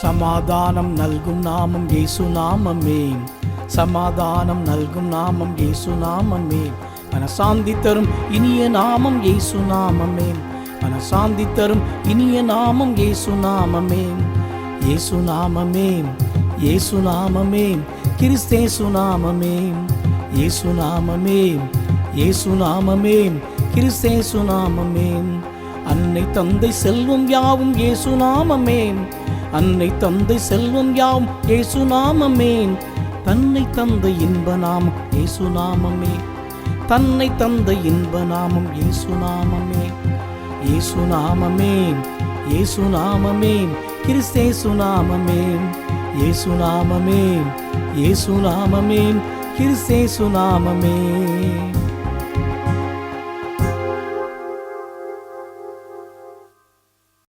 சமாதானம் நல்கும் நாமம் இயேசு நாமமே. சமாதானம் நல்கும் நாமம் இயேசு நாமமே. மனசாந்தி தரும் இனிய நாமம் இயேசு நாமமே. மனசாந்தி தரும் இனிய நாமம் இயேசு நாமமே. இயேசு நாமமே, இயேசு நாமமே, கிறிஸ்தேசு நாமமே. இயேசு நாமமே, இயேசு நாமமே, கிறிஸ்தேசு நாமமே. அன்னை தந்தை செல்வம் யாவும் இயேசு நாமமே. அன்னை தந்தை செல்வம் யாவும் இயேசு நாமமே. தன்னை தந்த இன்ப நாமம் இயேசு நாமமே. தன்னை தந்த இன்ப நாமம் இயேசு நாமமே. இயேசு நாமமே, இயேசு நாமமே, கிறிஸ்தேசு நாமமே. இயேசு நாமமே, இயேசு நாமமே, கிறிஸ்தேசு நாமமே.